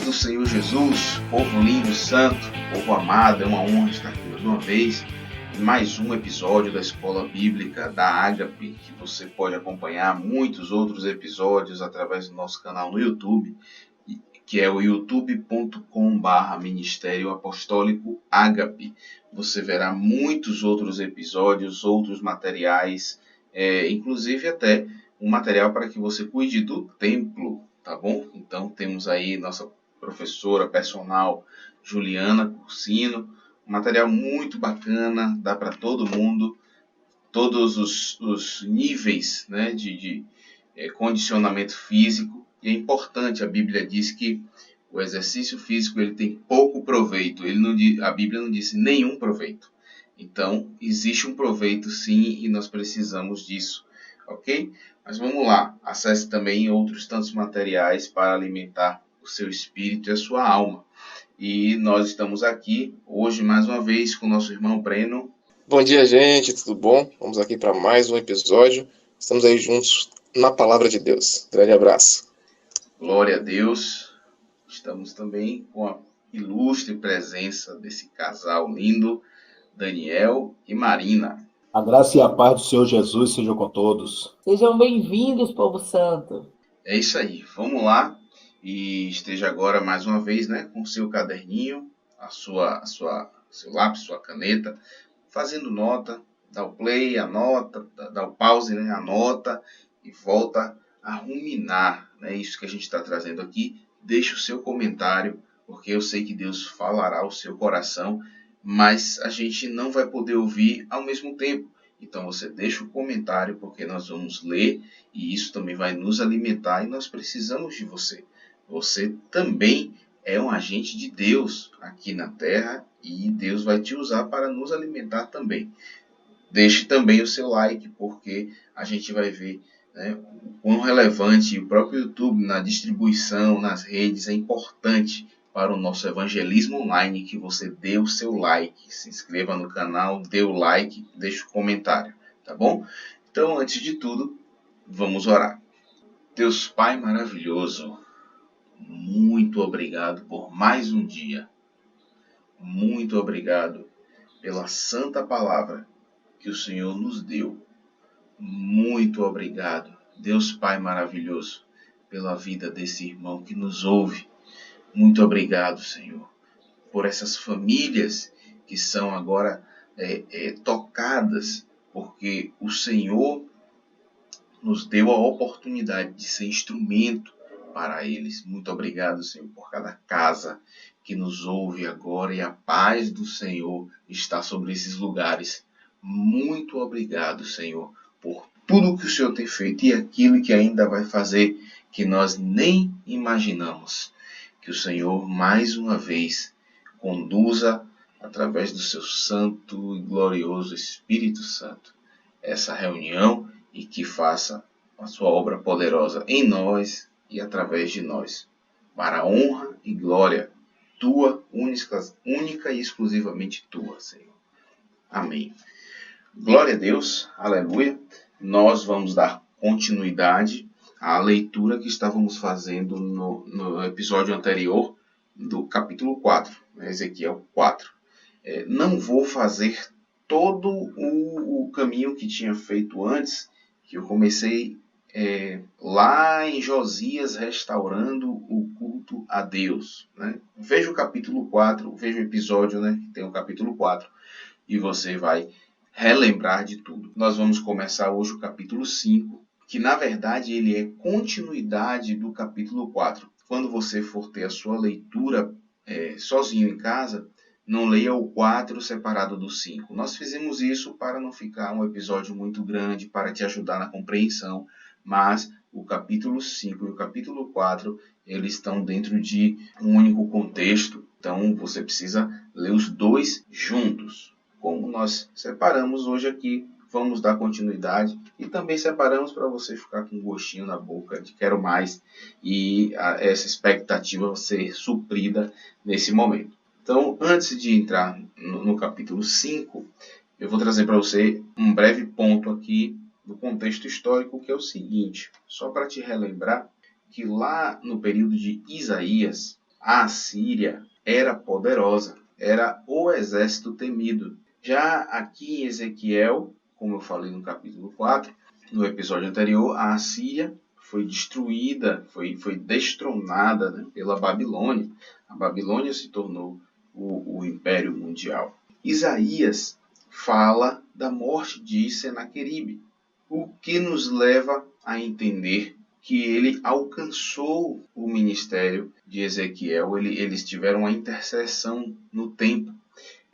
do Senhor Jesus, povo lindo, santo, povo amado, é uma honra estar aqui mais uma vez em mais um episódio da Escola Bíblica da Ágape, que você pode acompanhar muitos outros episódios através do nosso canal no YouTube, que é o youtube.com/Ministério Apostólico Ágape. Você verá muitos outros episódios, outros materiais, inclusive até um material para que você cuide do templo, tá bom? Então temos aí nossa professora personal Juliana Cursino, um material muito bacana, dá para todo mundo, todos os níveis, né, de condicionamento físico. E é importante, a Bíblia diz que o exercício físico ele tem pouco proveito, a Bíblia não disse nenhum proveito. Então existe um proveito sim e nós precisamos disso, ok? Mas vamos lá, acesse também outros tantos materiais para alimentar o seu espírito e a sua alma. E nós estamos aqui hoje mais uma vez com o nosso irmão Breno. Bom dia, gente, tudo bom? Vamos aqui para mais um episódio. Estamos aí juntos na Palavra de Deus. Grande abraço. Glória a Deus. Estamos também com a ilustre presença desse casal lindo, Daniel e Marina. A graça e a paz do Senhor Jesus sejam com todos. Sejam bem-vindos, povo santo. É isso aí, vamos lá. E esteja agora mais uma vez, né, com o seu caderninho, seu lápis, sua caneta, fazendo nota, dá o play, anota, dá o pause, né, anota e volta a ruminar, né, isso que a gente está trazendo aqui. Deixe o seu comentário, porque eu sei que Deus falará ao seu coração, mas a gente não vai poder ouvir ao mesmo tempo. Então você deixa o comentário, porque nós vamos ler e isso também vai nos alimentar e nós precisamos de você. Você também é um agente de Deus aqui na Terra e Deus vai te usar para nos alimentar também. Deixe também o seu like, porque a gente vai ver, né, o quão relevante o próprio YouTube na distribuição, nas redes, é importante para o nosso evangelismo online, que você dê o seu like, se inscreva no canal, dê o like, deixe o comentário, tá bom? Então, antes de tudo, vamos orar. Deus Pai maravilhoso, muito obrigado por mais um dia. Muito obrigado pela santa palavra que o Senhor nos deu. Muito obrigado, Deus Pai maravilhoso, pela vida desse irmão que nos ouve. Muito obrigado, Senhor, por essas famílias que são agora tocadas, porque o Senhor nos deu a oportunidade de ser instrumento para eles. Muito obrigado, Senhor, por cada casa que nos ouve agora e a paz do Senhor está sobre esses lugares. Muito obrigado, Senhor, por tudo que o Senhor tem feito e aquilo que ainda vai fazer que nós nem imaginamos. Que o Senhor, mais uma vez, conduza, através do seu santo e glorioso Espírito Santo, essa reunião e que faça a sua obra poderosa em nós e através de nós, para a honra e glória tua, única e exclusivamente tua, Senhor. Amém. Glória a Deus, aleluia. Nós vamos dar continuidade à leitura que estávamos fazendo no episódio anterior do capítulo 4, Ezequiel 4. Não vou fazer todo o caminho que tinha feito antes, que eu comecei lá em Josias restaurando o culto a Deus, né? Veja o capítulo 4, veja o episódio, né, que tem o capítulo 4, e você vai relembrar de tudo. Nós vamos começar hoje o capítulo 5, que na verdade ele é continuidade do capítulo 4. Quando você for ter a sua leitura sozinho em casa, não leia o 4 separado do 5. Nós fizemos isso para não ficar um episódio muito grande, para te ajudar na compreensão, mas o capítulo 5 e o capítulo 4, eles estão dentro de um único contexto, então você precisa ler os dois juntos. Como nós separamos hoje aqui, vamos dar continuidade e também separamos para você ficar com um gostinho na boca de quero mais e essa expectativa ser suprida nesse momento. Então, antes de entrar no capítulo 5, eu vou trazer para você um breve ponto aqui do contexto histórico, que é o seguinte, só para te relembrar que lá no período de Isaías, A Assíria era poderosa, era o exército temido. Já aqui em Ezequiel, como eu falei no capítulo 4, no episódio anterior, a Assíria foi destruída, foi destronada, né, pela Babilônia. A Babilônia se tornou o império mundial. Isaías fala da morte de Senaqueribe, o que nos leva a entender que ele alcançou o ministério de Ezequiel. Eles tiveram uma intercessão no tempo.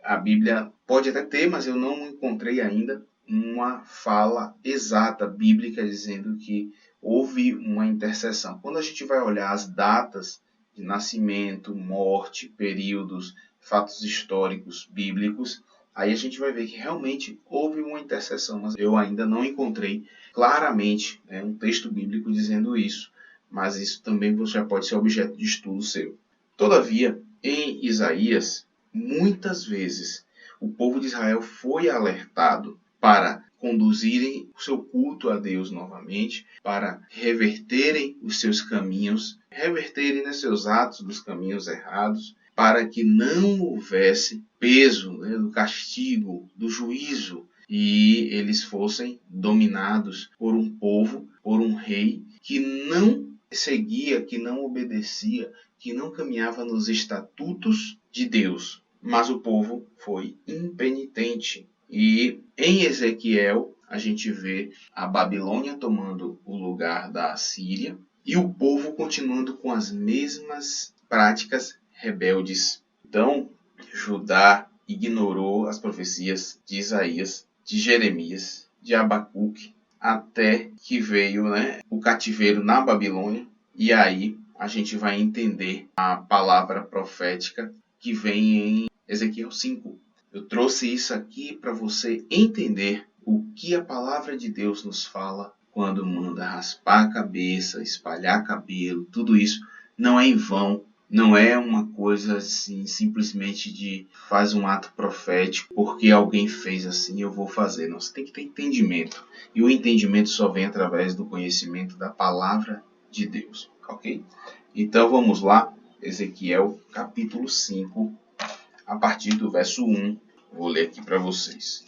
A Bíblia pode até ter, mas eu não encontrei ainda uma fala exata bíblica dizendo que houve uma intercessão. Quando a gente vai olhar as datas de nascimento, morte, períodos, fatos históricos bíblicos, aí a gente vai ver que realmente houve uma intercessão, mas eu ainda não encontrei claramente, né, um texto bíblico dizendo isso. Mas isso também já pode ser objeto de estudo seu. Todavia, em Isaías, muitas vezes o povo de Israel foi alertado para conduzirem o seu culto a Deus novamente, para reverterem os seus caminhos, reverterem, né, seus atos dos caminhos errados, para que não houvesse peso, né, do castigo, do juízo, e eles fossem dominados por um povo, por um rei que não seguia, que não obedecia, que não caminhava nos estatutos de Deus. Mas o povo foi impenitente. E em Ezequiel a gente vê a Babilônia tomando o lugar da Assíria e o povo continuando com as mesmas práticas rebeldes. Então, Judá ignorou as profecias de Isaías, de Jeremias, de Abacuque, até que veio, né, o cativeiro na Babilônia. E aí a gente vai entender a palavra profética que vem em Ezequiel 5. Eu trouxe isso aqui para você entender o que a palavra de Deus nos fala quando manda raspar a cabeça, espalhar cabelo, tudo isso não é em vão. Não é uma coisa assim, simplesmente de faz um ato profético, porque alguém fez assim, eu vou fazer. Não, você tem que ter entendimento. E o entendimento só vem através do conhecimento da palavra de Deus. Ok? Então vamos lá. Ezequiel capítulo 5, a partir do verso 1. Vou ler aqui para vocês.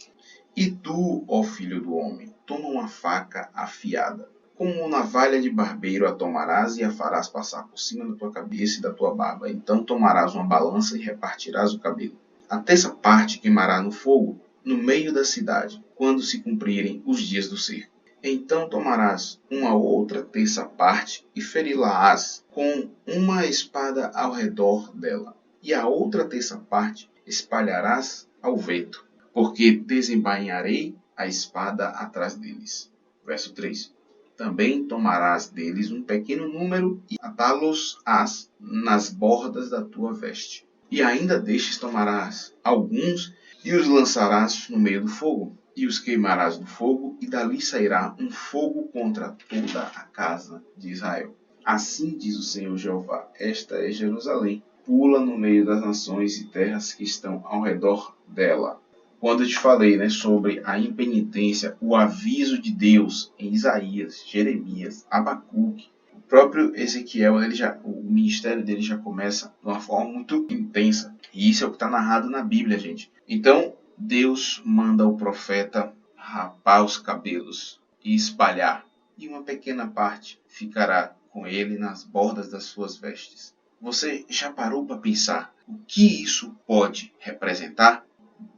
E tu, ó filho do homem, toma uma faca afiada. Como uma navalha de barbeiro a tomarás e a farás passar por cima da tua cabeça e da tua barba. Então tomarás uma balança e repartirás o cabelo. A terça parte queimará no fogo, no meio da cidade, quando se cumprirem os dias do cerco. Então tomarás uma outra terça parte e feri-la-ás com uma espada ao redor dela. E a outra terça parte espalharás ao vento, porque desembainharei a espada atrás deles. Verso 3. Também tomarás deles um pequeno número e atá-los-ás nas bordas da tua veste. E ainda destes tomarás alguns e os lançarás no meio do fogo, e os queimarás no fogo, e dali sairá um fogo contra toda a casa de Israel. Assim diz o Senhor Jeová, esta é Jerusalém, pula no meio das nações e terras que estão ao redor dela. Quando eu te falei, né, sobre a impenitência, o aviso de Deus em Isaías, Jeremias, Abacuque, o próprio Ezequiel, o ministério dele já começa de uma forma muito intensa. E isso é o que está narrado na Bíblia, gente. Então, Deus manda o profeta rapar os cabelos e espalhar. E uma pequena parte ficará com ele nas bordas das suas vestes. Você já parou para pensar o que isso pode representar?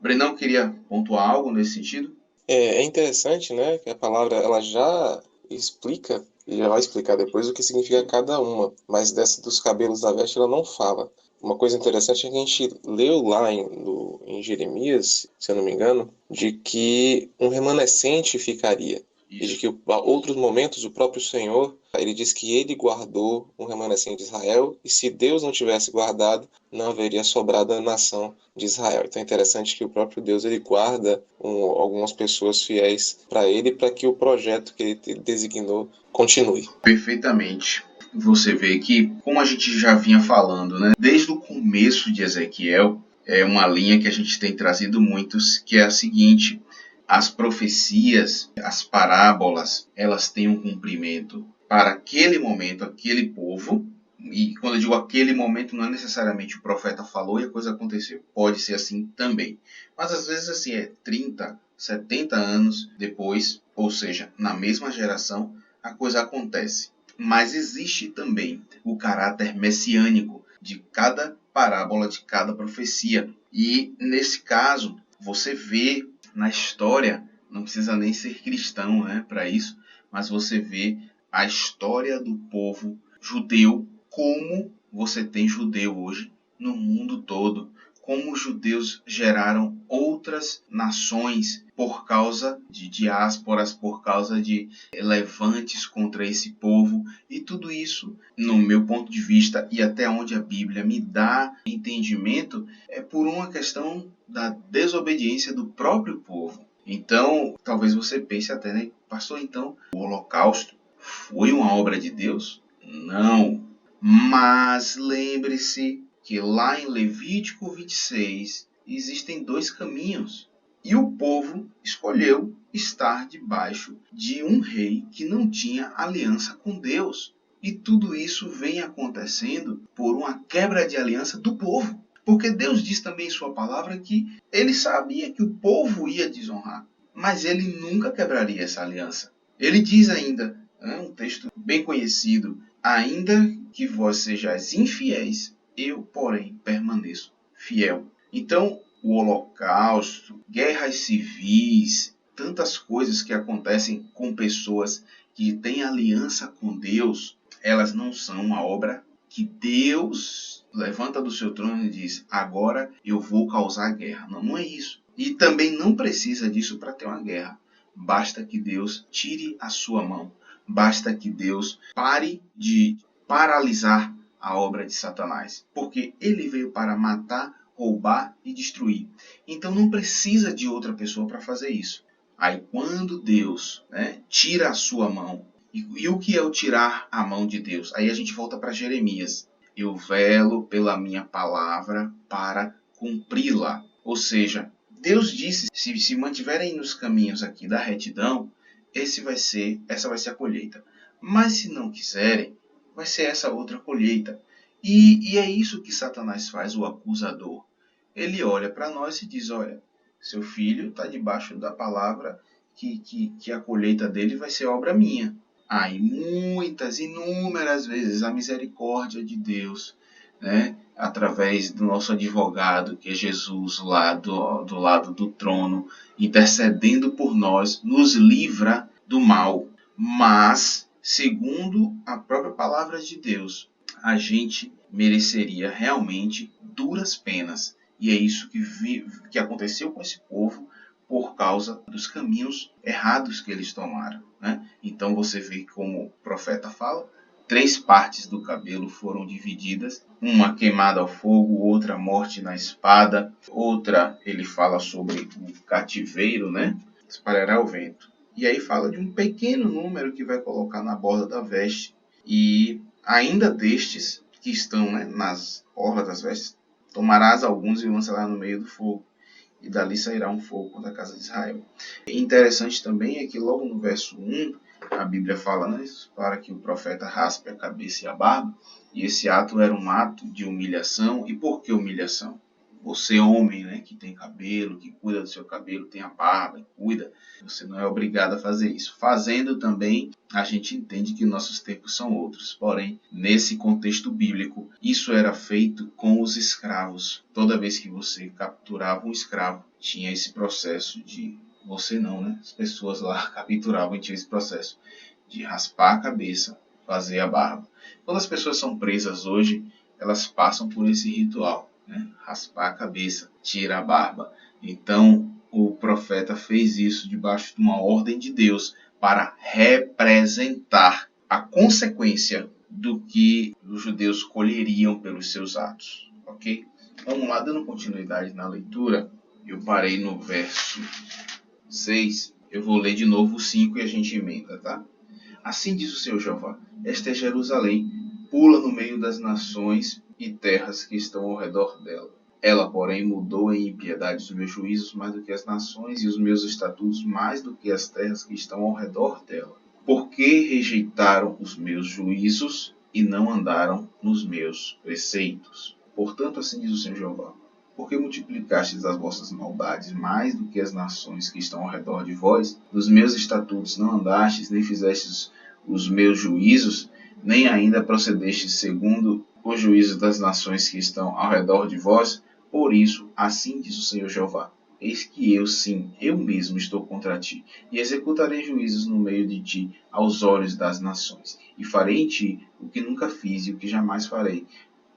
Brenão queria pontuar algo nesse sentido? É interessante, né, que a palavra ela já explica, e já vai explicar depois o que significa cada uma, mas dessa dos cabelos da veste ela não fala. Uma coisa interessante é que a gente leu lá em Jeremias, se eu não me engano, de que um remanescente ficaria. E de que em outros momentos o próprio Senhor, ele diz que ele guardou um remanescente de Israel, e se Deus não tivesse guardado, não haveria sobrado a nação de Israel. Então é interessante que o próprio Deus ele guarda algumas pessoas fiéis para ele, para que o projeto que ele designou continue. Perfeitamente. Você vê que, como a gente já vinha falando, né, desde o começo de Ezequiel, é uma linha que a gente tem trazido muitos, que é a seguinte: as profecias, as parábolas, elas têm um cumprimento para aquele momento, aquele povo, E quando eu digo aquele momento, não é necessariamente o profeta falou e a coisa aconteceu. Pode ser assim também. Mas às vezes assim, 30, 70 anos depois, ou seja, na mesma geração, a coisa acontece. Mas existe também o caráter messiânico de cada parábola, de cada profecia. E nesse caso, você vê na história, não precisa nem ser cristão, né, para isso, mas você vê a história do povo judeu, como você tem judeu hoje no mundo todo, como os judeus geraram outras nações por causa de diásporas, por causa de levantes contra esse povo, e tudo isso, no meu ponto de vista e até onde a Bíblia me dá entendimento, é por uma questão da desobediência do próprio povo. Então, talvez você pense até, né, pastor, então o Holocausto foi uma obra de Deus? Não. Mas lembre-se que lá em Levítico 26 existem dois caminhos. E o povo escolheu estar debaixo de um rei que não tinha aliança com Deus. E tudo isso vem acontecendo por uma quebra de aliança do povo. Porque Deus diz também em sua palavra que ele sabia que o povo ia desonrar, mas ele nunca quebraria essa aliança. Ele diz ainda, um texto bem conhecido, ainda que vós sejais infiéis, eu, porém, permaneço fiel. Então, o Holocausto, guerras civis, tantas coisas que acontecem com pessoas que têm aliança com Deus, elas não são uma obra que Deus levanta do seu trono e diz, agora eu vou causar guerra. Não, não é isso. E também não precisa disso para ter uma guerra. Basta que Deus tire a sua mão. Basta que Deus pare de paralisar a obra de Satanás. Porque ele veio para matar, roubar e destruir. Então não precisa de outra pessoa para fazer isso. Aí quando Deus, tira a sua mão, e o que é o tirar a mão de Deus? Aí a gente volta para Jeremias. Eu velo pela minha palavra para cumpri-la. Ou seja, Deus disse, se mantiverem nos caminhos aqui da retidão, essa vai ser a colheita. Mas se não quiserem, vai ser essa outra colheita. E é isso que Satanás faz, o acusador. Ele olha para nós e diz, olha, seu filho está debaixo da palavra que a colheita dele vai ser obra minha. E muitas, inúmeras vezes, a misericórdia de Deus, através do nosso advogado, que é Jesus, lá do lado do trono, intercedendo por nós, nos livra do mal. Mas, segundo a própria palavra de Deus, a gente mereceria realmente duras penas. E é isso que aconteceu com esse povo por causa dos caminhos errados que eles tomaram. Então você vê como o profeta fala, 3 partes do cabelo foram divididas, uma queimada ao fogo, outra morte na espada, outra ele fala sobre o cativeiro, espalhará o vento. E aí fala de um pequeno número que vai colocar na borda da veste, e ainda destes que estão nas orlas das vestes, tomarás alguns e lançarás no meio do fogo, e dali sairá um fogo contra a casa de Israel. Interessante também é que logo no verso 1, a Bíblia fala para que o profeta raspe a cabeça e a barba, e esse ato era um ato de humilhação. E por que humilhação? Você, homem, que tem cabelo, que cuida do seu cabelo, tem a barba e cuida, você não é obrigado a fazer isso. Fazendo também, a gente entende que nossos tempos são outros. Porém, nesse contexto bíblico, isso era feito com os escravos. Toda vez que você capturava um escravo, tinha esse processo de... Você não, as pessoas lá capturavam e tinha esse processo de raspar a cabeça, fazer a barba. Quando as pessoas são presas hoje, elas passam por esse ritual. Raspar a cabeça, tira a barba. Então o profeta fez isso debaixo de uma ordem de Deus para representar a consequência do que os judeus colheriam pelos seus atos. Ok? Vamos lá, dando continuidade na leitura. Eu parei no verso 6. Eu vou ler de novo o 5 e a gente emenda, tá? Assim diz o Senhor Jeová: esta é Jerusalém, pula no meio das nações e terras que estão ao redor dela. Ela, porém, mudou em impiedade os meus juízos mais do que as nações, e os meus estatutos mais do que as terras que estão ao redor dela. Porque rejeitaram os meus juízos e não andaram nos meus preceitos. Portanto, assim diz o Senhor Jeová: porque multiplicastes as vossas maldades mais do que as nações que estão ao redor de vós, dos meus estatutos não andastes, nem fizestes os meus juízos, nem ainda procedestes segundo os juízos das nações que estão ao redor de vós, por isso, assim diz o Senhor Jeová: eis que eu, sim, eu mesmo estou contra ti, e executarei juízos no meio de ti, aos olhos das nações, e farei em ti o que nunca fiz e o que jamais farei,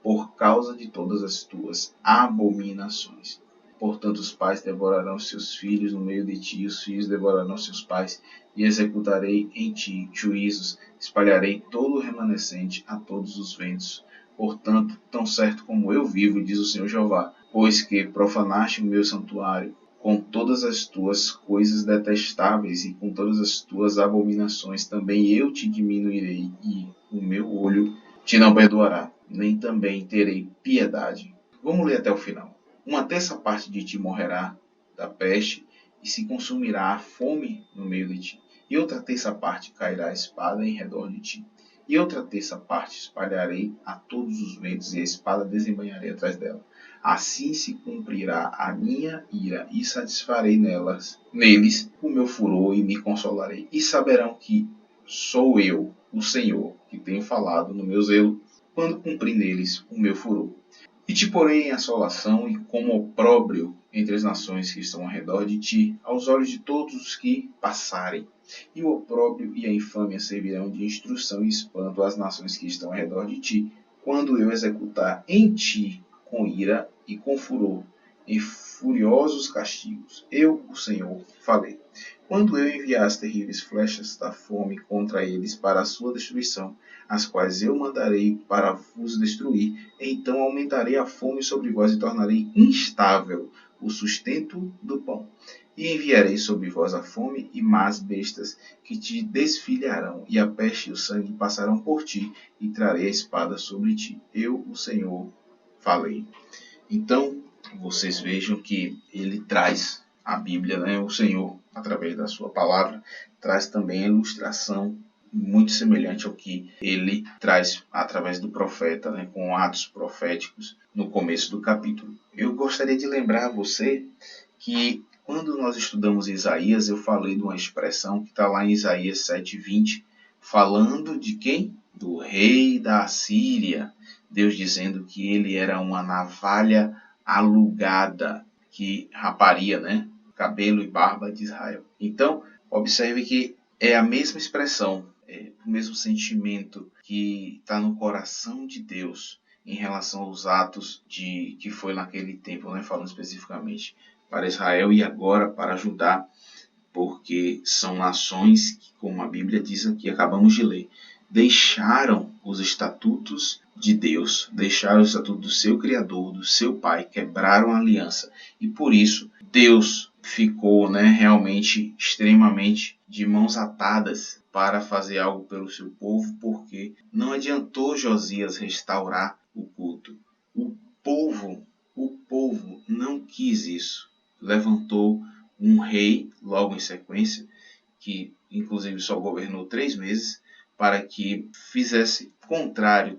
por causa de todas as tuas abominações. Portanto, os pais devorarão seus filhos no meio de ti, e os filhos devorarão seus pais, e executarei em ti juízos, espalharei todo o remanescente a todos os ventos. Portanto, tão certo como eu vivo, diz o Senhor Jeová, pois que profanaste o meu santuário, com todas as tuas coisas detestáveis e com todas as tuas abominações, também eu te diminuirei, e o meu olho te não perdoará, nem também terei piedade. Vamos ler até o final. Uma terça parte de ti morrerá da peste, e se consumirá a fome no meio de ti. E outra terça parte cairá a espada em redor de ti. E outra terça parte espalharei a todos os ventos, e a espada desembanharei atrás dela. Assim se cumprirá a minha ira, e satisfarei neles o meu furor, e me consolarei. E saberão que sou eu, o Senhor, que tenho falado no meu zelo, quando cumpri neles o meu furor. E te porei em assolação e como opróbrio entre as nações que estão ao redor de ti, aos olhos de todos os que passarem. E o opróbrio e a infâmia servirão de instrução e espanto às nações que estão ao redor de ti, quando eu executar em ti com ira e com furor, em furiosos castigos. Eu, o Senhor, falei. Quando eu enviar as terríveis flechas da fome contra eles para a sua destruição, as quais eu mandarei para vos destruir, então aumentarei a fome sobre vós e tornarei instável o sustento do pão. E enviarei sobre vós a fome e más bestas que te desfilharão, e a peste e o sangue passarão por ti, e trarei a espada sobre ti. Eu, o Senhor, falei. Então, vocês vejam que ele traz a Bíblia, né? O Senhor, através da sua palavra, traz também a ilustração muito semelhante ao que ele traz através do profeta, né? Com atos proféticos no começo do capítulo. Eu gostaria de lembrar a você que quando nós estudamos Isaías, eu falei de uma expressão que está lá em Isaías 7:20, falando de quem? Do rei da Assíria. Deus dizendo que ele era uma navalha alugada que raparia, né, cabelo e barba de Israel. Então, observe que é a mesma expressão, o mesmo sentimento que está no coração de Deus em relação aos atos que foi naquele tempo, né, falando especificamente para Israel e agora para Judá, porque são nações que, como a Bíblia diz aqui, acabamos de ler, deixaram os estatutos de Deus, deixaram o estatuto do seu Criador, do seu Pai, quebraram a aliança. E por isso Deus ficou, né, realmente extremamente de mãos atadas para fazer algo pelo seu povo, porque não adiantou Josias restaurar o culto. O povo não quis isso. Levantou um rei logo em sequência, que inclusive só governou 3 meses, para que fizesse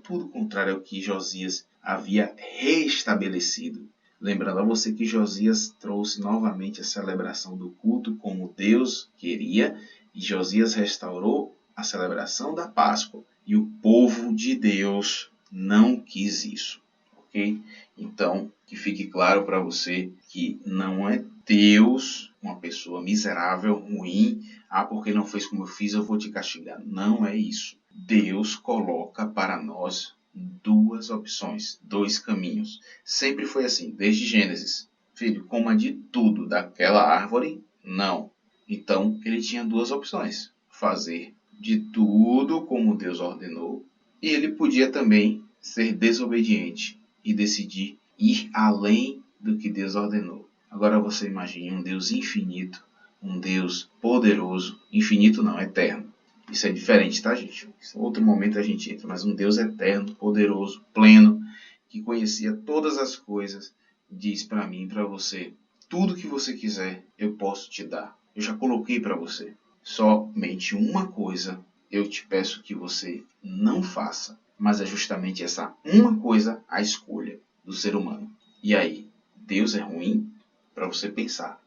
tudo contrário ao que Josias havia restabelecido. Lembrando a você que Josias trouxe novamente a celebração do culto como Deus queria, e Josias restaurou a celebração da Páscoa, e o povo de Deus não quis isso. Ok? Então, que fique claro para você que não é Deus uma pessoa miserável, ruim, porque não fez como eu fiz, eu vou te castigar. Não é isso. Deus coloca para nós 2 opções, 2 caminhos. Sempre foi assim, desde Gênesis. Filho, coma de tudo daquela árvore? Não. Então, ele tinha 2 opções. Fazer de tudo como Deus ordenou, e ele podia também ser desobediente e decidir ir além do que Deus ordenou. Agora você imagine um Deus infinito, um Deus poderoso, infinito não, eterno. Isso é diferente, tá, gente? Em outro momento a gente entra, mas um Deus eterno, poderoso, pleno, que conhecia todas as coisas, diz para mim e para você, tudo que você quiser eu posso te dar. Eu já coloquei para você. Somente uma coisa eu te peço que você não faça. mas é justamente essa uma coisa a escolha do ser humano. E aí, Deus é ruim? Para você pensar.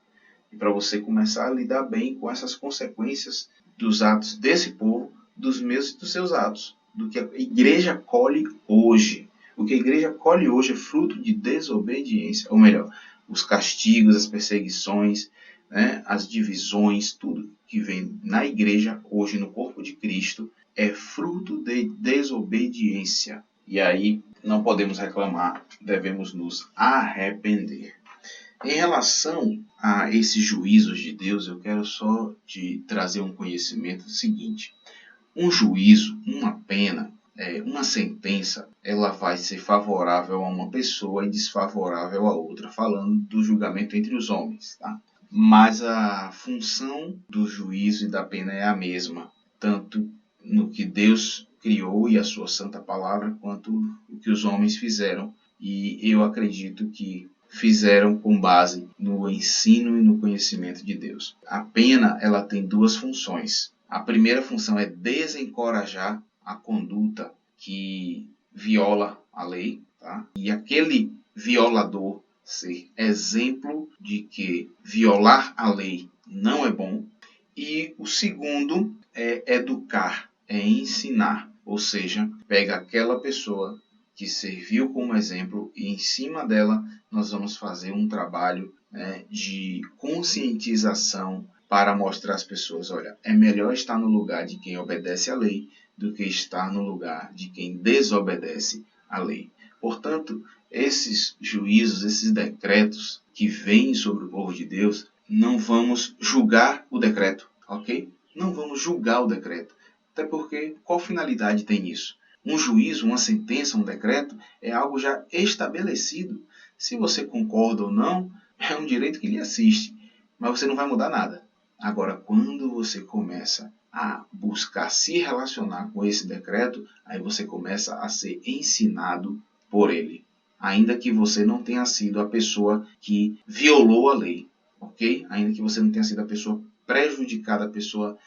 E para você começar a lidar bem com essas consequências dos atos desse povo, dos meus e dos seus atos. Do que a igreja colhe hoje. O que a igreja colhe hoje é fruto de desobediência. Ou melhor, os castigos, as perseguições, né, as divisões, tudo que vem na igreja hoje, no corpo de Cristo, é fruto de desobediência. E aí não podemos reclamar, devemos nos arrepender. Em relação a esses juízos de Deus, eu quero só te trazer um conhecimento do seguinte. Um juízo, uma pena, uma sentença, ela vai ser favorável a uma pessoa e desfavorável a outra, falando do julgamento entre os homens, tá? Mas a função do juízo e da pena é a mesma, tanto no que Deus criou e a sua santa palavra, quanto o que os homens fizeram. E eu acredito que fizeram com base no ensino e no conhecimento de Deus. A pena, ela tem duas funções. A primeira função é desencorajar a conduta que viola a lei, tá? E aquele violador ser exemplo de que violar a lei não é bom. E o segundo é educar, é ensinar. Ou seja, pega aquela pessoa que serviu como exemplo e em cima dela nós vamos fazer um trabalho, né, de conscientização para mostrar às pessoas, olha, é melhor estar no lugar de quem obedece à lei do que estar no lugar de quem desobedece à lei. Portanto, esses juízos, esses decretos que vêm sobre o povo de Deus, não vamos julgar o decreto, ok? Não vamos julgar o decreto. Até porque, qual finalidade tem isso? Um juízo, uma sentença, um decreto é algo já estabelecido. Se você concorda ou não, é um direito que lhe assiste, mas você não vai mudar nada. Agora, quando você começa a buscar se relacionar com esse decreto, aí você começa a ser ensinado por ele, ainda que você não tenha sido a pessoa que violou a lei, ok? Ainda que você não tenha sido a pessoa prejudicada, a pessoa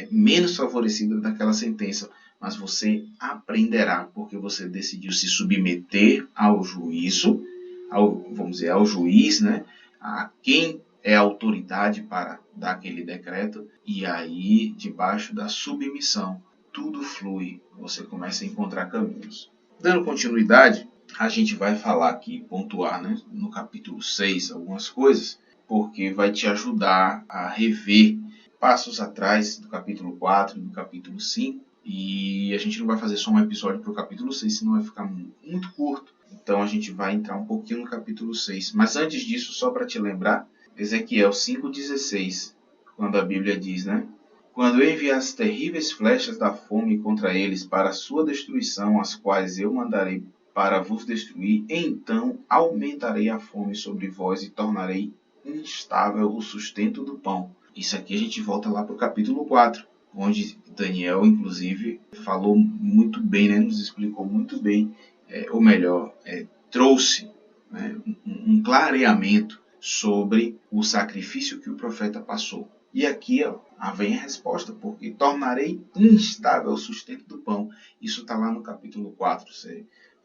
menos favorecida daquela sentença, mas você aprenderá porque você decidiu se submeter ao juízo, ao juiz, né? A quem é a autoridade para dar aquele decreto, e aí, debaixo da submissão, tudo flui, você começa a encontrar caminhos. Dando continuidade, a gente vai falar aqui, pontuar, né, no capítulo 6 algumas coisas, porque vai te ajudar a rever passos atrás do capítulo 4 e do capítulo 5, e a gente não vai fazer só um episódio para o capítulo 6, senão vai ficar muito curto. Então a gente vai entrar um pouquinho no capítulo 6. Mas antes disso, só para te lembrar, Ezequiel 5,16, quando a Bíblia diz, né? Quando eu enviar as terríveis flechas da fome contra eles para a sua destruição, as quais eu mandarei para vos destruir, então aumentarei a fome sobre vós e tornarei instável o sustento do pão. Isso aqui a gente volta lá para o capítulo 4, onde Daniel, inclusive, falou muito bem, né? Nos explicou muito bem, ou melhor, trouxe, né, um clareamento sobre o sacrifício que o profeta passou. E aqui vem a resposta, porque tornarei instável o sustento do pão. Isso está lá no capítulo 4, você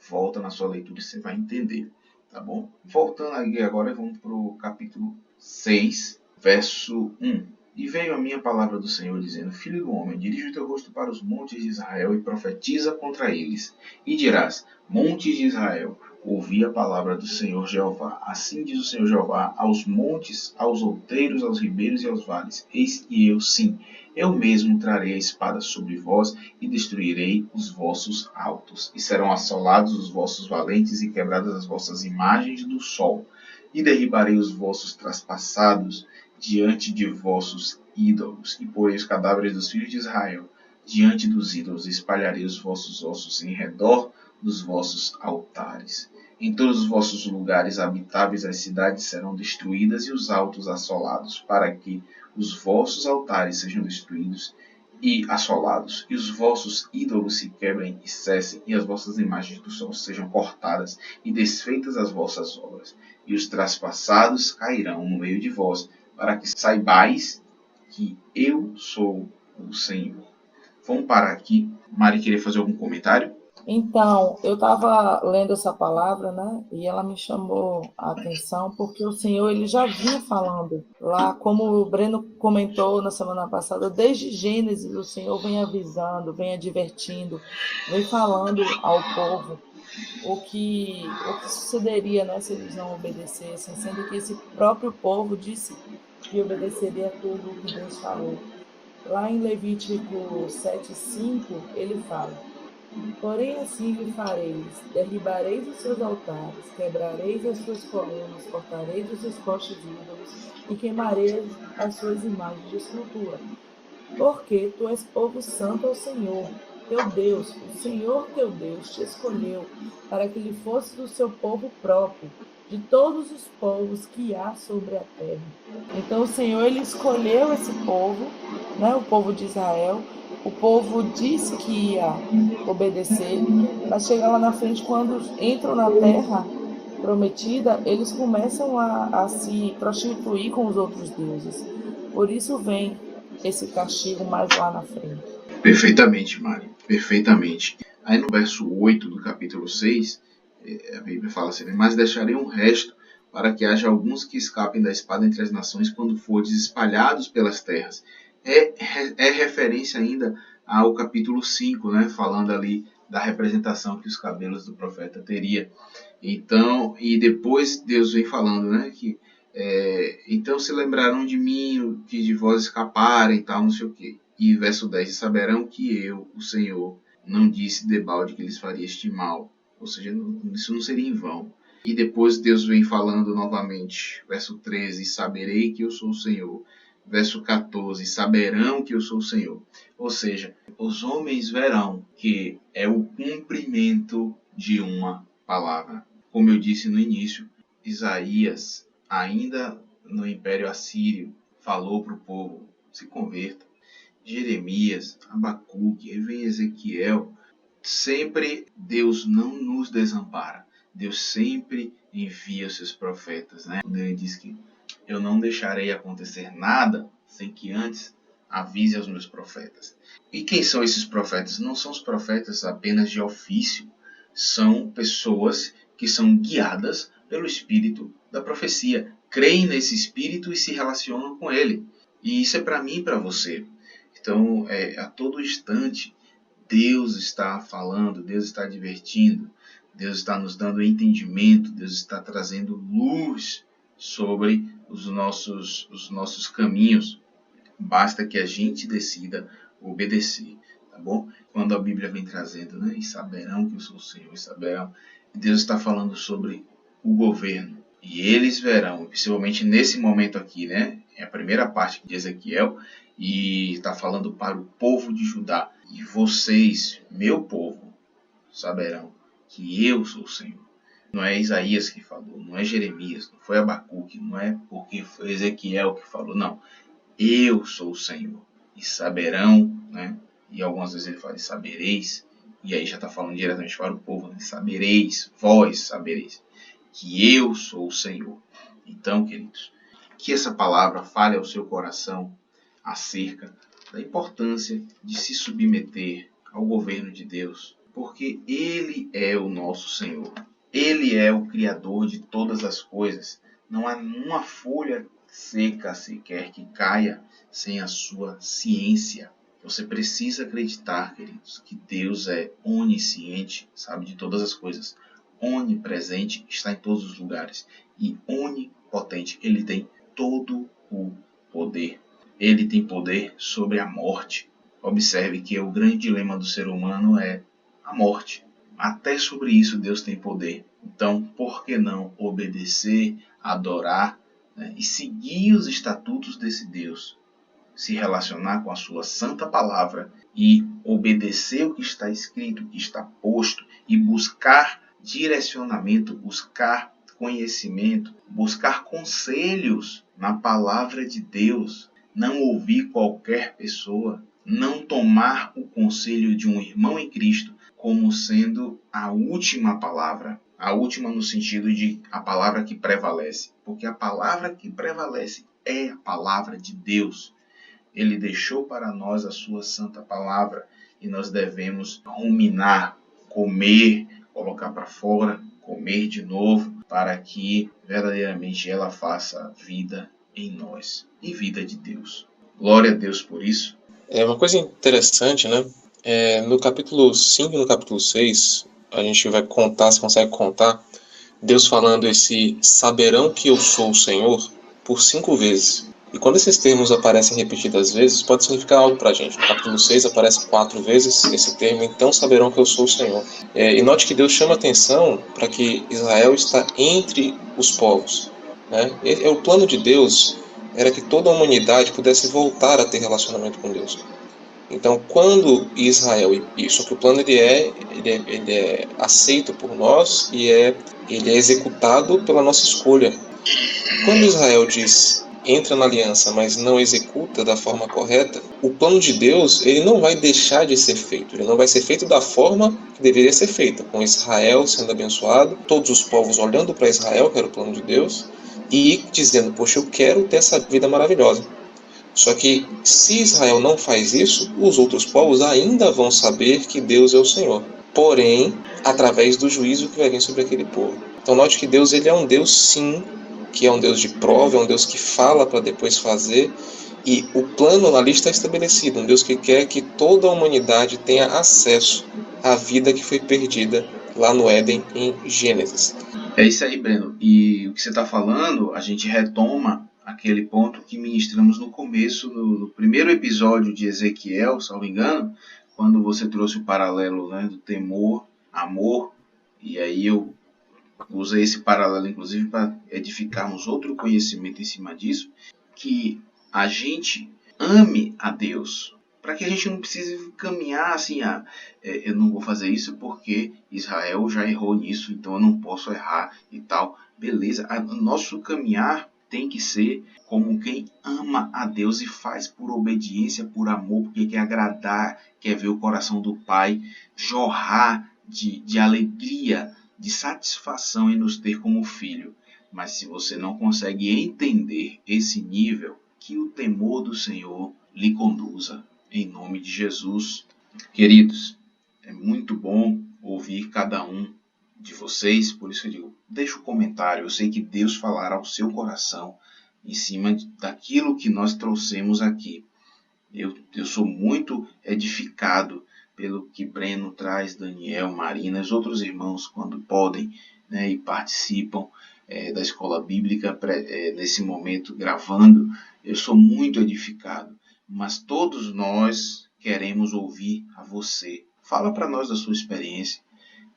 volta na sua leitura e você vai entender, tá bom? Voltando aqui agora, vamos para o capítulo 6, verso 1. E veio a minha palavra do Senhor, dizendo, Filho do homem, dirige o teu rosto para os montes de Israel e profetiza contra eles. E dirás, montes de Israel, ouvi a palavra do Senhor Jeová. Assim diz o Senhor Jeová, aos montes, aos outeiros, aos ribeiros e aos vales. Eis que eu, sim, eu mesmo trarei a espada sobre vós e destruirei os vossos altos. E serão assolados os vossos valentes e quebradas as vossas imagens do sol. E derribarei os vossos traspassados diante de vossos ídolos, e porei os cadáveres dos filhos de Israel diante dos ídolos, e espalharei os vossos ossos em redor dos vossos altares. Em todos os vossos lugares habitáveis as cidades serão destruídas e os altos assolados, para que os vossos altares sejam destruídos e assolados, e os vossos ídolos se quebrem e cessem, e as vossas imagens do sol sejam cortadas e desfeitas as vossas obras, e os traspassados cairão no meio de vós, para que saibais que eu sou o Senhor. Vamos parar aqui. Mari, queria fazer algum comentário? Então, eu estava lendo essa palavra, né? E ela me chamou a atenção porque o Senhor ele já vinha falando lá, como o Breno comentou na semana passada, desde Gênesis o Senhor vem avisando, vem advertindo, vem falando ao povo o que sucederia, né, se eles não obedecessem, sendo que esse próprio povo disse que obedeceria a tudo o que Deus falou. Lá em Levítico 7:5, ele fala: porém assim lhe fareis: derribareis os seus altares, quebrareis as suas colunas, cortareis os seus postes de ídolos e queimareis as suas imagens de escultura. Porque tu és povo santo ao Senhor, teu Deus. O Senhor teu Deus te escolheu para que lhe fosses o seu povo próprio, de todos os povos que há sobre a terra. Então o Senhor ele escolheu esse povo, né, o povo de Israel. O povo disse que ia obedecer, mas chega lá na frente, quando entram na terra prometida, eles começam a se prostituir com os outros deuses. Por isso vem esse castigo mais lá na frente. Perfeitamente, Mário, perfeitamente. Aí no verso 8 do capítulo 6, a Bíblia fala assim: mas deixarei um resto para que haja alguns que escapem da espada entre as nações quando fordes espalhados pelas terras. É referência ainda ao capítulo 5, né, falando ali da representação que os cabelos do profeta teria. Então, e depois Deus vem falando, né, que então se lembrarão de mim, que de vós escaparem, tal, não sei o quê. E verso 10, saberão que eu, o Senhor, não disse debalde que lhes faria este mal. Ou seja, isso não seria em vão. E depois Deus vem falando novamente, verso 13, saberei que eu sou o Senhor. Verso 14, saberão que eu sou o Senhor. Ou seja, os homens verão que é o cumprimento de uma palavra. Como eu disse no início, Isaías, ainda no Império Assírio, falou para o povo: se converta. Jeremias, Abacuque, aí vem Ezequiel. Sempre Deus não nos desampara. Deus sempre envia os seus profetas, né? Quando ele diz que eu não deixarei acontecer nada sem que antes avise aos meus profetas. E quem são esses profetas? Não são os profetas apenas de ofício. São pessoas que são guiadas pelo espírito da profecia. Creem nesse espírito e se relacionam com ele. E isso é para mim e para você. Então, a todo instante, Deus está falando, Deus está advertindo, Deus está nos dando entendimento, Deus está trazendo luz sobre os nossos caminhos. Basta que a gente decida obedecer, tá bom? Quando a Bíblia vem trazendo, né? E saberão que eu sou o Senhor, e saberão. Deus está falando sobre o governo. E eles verão, principalmente nesse momento aqui, né? É a primeira parte de Ezequiel, e está falando para o povo de Judá. E vocês, meu povo, saberão que eu sou o Senhor. Não é Isaías que falou, não é Jeremias, não foi Abacuque, não é porque foi Ezequiel que falou, não. Eu sou o Senhor. E saberão, né? E algumas vezes ele fala, e sabereis. E aí já está falando diretamente para o povo, né? Sabereis, vós sabereis, que eu sou o Senhor. Então, queridos, que essa palavra fale ao seu coração acerca da importância de se submeter ao governo de Deus, porque Ele é o nosso Senhor. Ele é o Criador de todas as coisas. Não há uma folha seca sequer que caia sem a sua ciência. Você precisa acreditar, queridos, que Deus é onisciente, sabe de todas as coisas. Onipresente, está em todos os lugares. E onipotente, Ele tem todo o poder. Ele tem poder sobre a morte. Observe que o grande dilema do ser humano é a morte. Até sobre isso Deus tem poder. Então, por que não obedecer, adorar, né, e seguir os estatutos desse Deus? Se relacionar com a sua santa palavra e obedecer o que está escrito, o que está posto, e buscar direcionamento, buscar conhecimento, buscar conselhos na palavra de Deus. Não ouvir qualquer pessoa, não tomar o conselho de um irmão em Cristo como sendo a última palavra. A última no sentido de a palavra que prevalece. Porque a palavra que prevalece é a palavra de Deus. Ele deixou para nós a sua santa palavra e nós devemos ruminar comer, colocar para fora, comer de novo, para que verdadeiramente ela faça vida em nós e vida de Deus. Glória a Deus por isso. É uma coisa interessante, né? No capítulo 5 e no capítulo 6, a gente vai contar, se consegue contar, Deus falando esse saberão que eu sou o Senhor por 5 vezes. E quando esses termos aparecem repetidas vezes, pode significar algo pra gente. No capítulo 6 aparece 4 vezes esse termo, então saberão que eu sou o Senhor. E note que Deus chama atenção para que Israel está entre os povos, né? O plano de Deus era que toda a humanidade pudesse voltar a ter relacionamento com Deus. Então, quando Israel, só que o plano ele é aceito por nós e ele é executado pela nossa escolha. Quando Israel diz entra na aliança, mas não executa da forma correta, o plano de Deus ele não vai deixar de ser feito. Ele não vai ser feito da forma que deveria ser feita, com Israel sendo abençoado, todos os povos olhando para Israel, que era o plano de Deus, e dizendo, poxa, eu quero ter essa vida maravilhosa. Só que, se Israel não faz isso, os outros povos ainda vão saber que Deus é o Senhor. Porém, através do juízo que vai vir sobre aquele povo. Então, note que Deus ele é um Deus, sim, que é um Deus de prova, é um Deus que fala para depois fazer. E o plano ali está estabelecido. Um Deus que quer que toda a humanidade tenha acesso à vida que foi perdida lá no Éden, em Gênesis. É isso aí, Breno. E o que você está falando, a gente retoma aquele ponto que ministramos no começo, no primeiro episódio de Ezequiel, salvo engano, quando você trouxe o paralelo, né, do temor, amor, e aí eu usei esse paralelo, inclusive, para edificarmos outro conhecimento em cima disso, que a gente ame a Deus, para que a gente não precise caminhar assim, eu não vou fazer isso porque Israel já errou nisso, então eu não posso errar e tal. Beleza, nosso caminhar tem que ser como quem ama a Deus e faz por obediência, por amor, porque quer agradar, quer ver o coração do Pai jorrar de alegria, de satisfação em nos ter como filho. Mas se você não consegue entender esse nível, que o temor do Senhor lhe conduza. Em nome de Jesus. Queridos, é muito bom ouvir cada um de vocês, por isso eu digo, deixa o comentário, eu sei que Deus falará ao seu coração em cima daquilo que nós trouxemos aqui. Eu sou muito edificado pelo que Breno traz, Daniel, Marina, os outros irmãos quando podem, né, e participam da escola bíblica nesse momento gravando, eu sou muito edificado. Mas todos nós queremos ouvir a você. Fala para nós da sua experiência.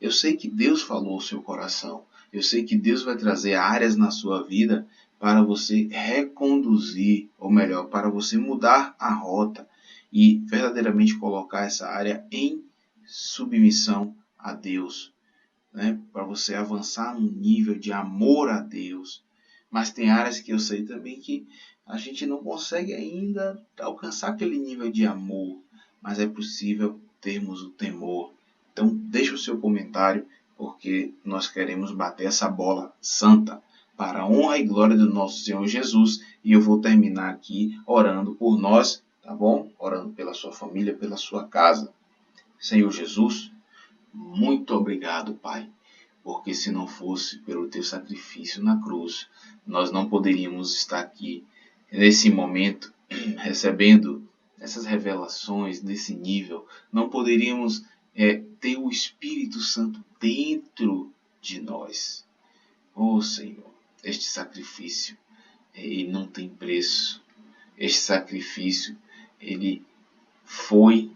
Eu sei que Deus falou ao seu coração. Eu sei que Deus vai trazer áreas na sua vida para você reconduzir, ou melhor, para você mudar a rota e verdadeiramente colocar essa área em submissão a Deus, né? Para você avançar num nível de amor a Deus. Mas tem áreas que eu sei também que a gente não consegue ainda alcançar aquele nível de amor, mas é possível termos o temor. Então deixa o seu comentário, porque nós queremos bater essa bola santa para a honra e glória do nosso Senhor Jesus. E eu vou terminar aqui orando por nós, tá bom? Orando pela sua família, pela sua casa. Senhor Jesus, muito obrigado, Pai, porque se não fosse pelo teu sacrifício na cruz, nós não poderíamos estar aqui nesse momento recebendo essas revelações nesse nível. Não poderíamos ter o Espírito Santo dentro de nós. Oh Senhor, este sacrifício ele não tem preço. Este sacrifício ele foi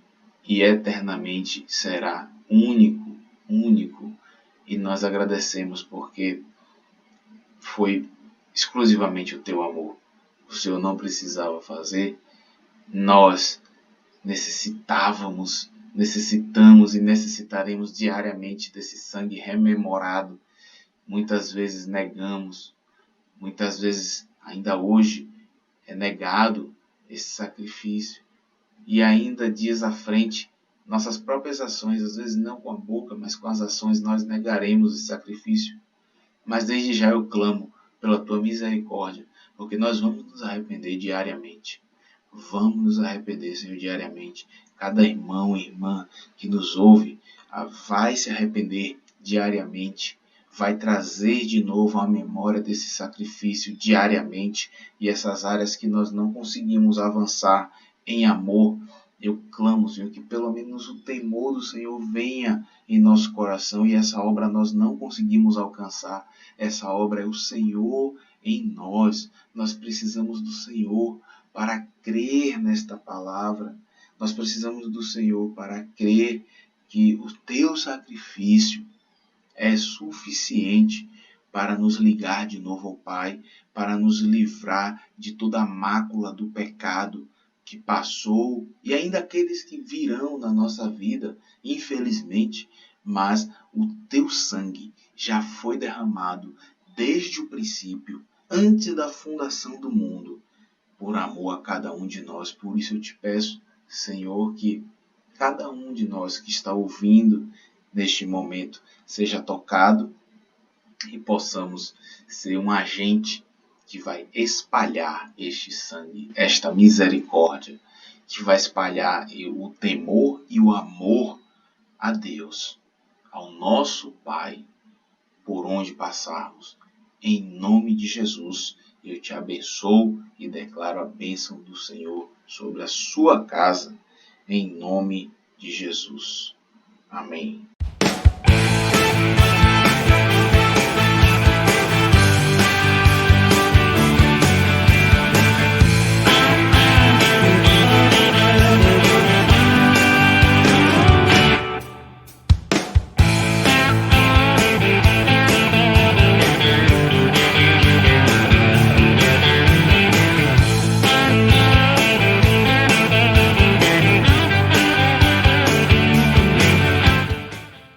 e eternamente será único. E nós agradecemos porque foi exclusivamente o teu amor. O Senhor não precisava fazer. Nós necessitamos e necessitaremos diariamente desse sangue rememorado. Muitas vezes negamos, muitas vezes ainda hoje é negado esse sacrifício. E ainda dias à frente, nossas próprias ações, às vezes não com a boca, mas com as ações, nós negaremos esse sacrifício. Mas desde já eu clamo pela tua misericórdia, porque nós vamos nos arrepender diariamente. Vamos nos arrepender, Senhor, diariamente. Cada irmão e irmã que nos ouve vai se arrepender diariamente, vai trazer de novo a memória desse sacrifício diariamente, e essas áreas que nós não conseguimos avançar em amor, eu clamo, Senhor, que pelo menos o temor do Senhor venha em nosso coração, e essa obra nós não conseguimos alcançar. Essa obra é o Senhor em nós. Nós precisamos do Senhor para crer nesta palavra. Nós precisamos do Senhor para crer que o teu sacrifício é suficiente para nos ligar de novo ao Pai, para nos livrar de toda a mácula do pecado que passou e ainda aqueles que virão na nossa vida, infelizmente, mas o teu sangue já foi derramado desde o princípio, antes da fundação do mundo, por amor a cada um de nós. Por isso eu te peço, Senhor, que cada um de nós que está ouvindo neste momento seja tocado e possamos ser um agente que vai espalhar este sangue, esta misericórdia, que vai espalhar o temor e o amor a Deus, ao nosso Pai, por onde passarmos. Em nome de Jesus, eu te abençoo e declaro a bênção do Senhor sobre a sua casa, em nome de Jesus. Amém.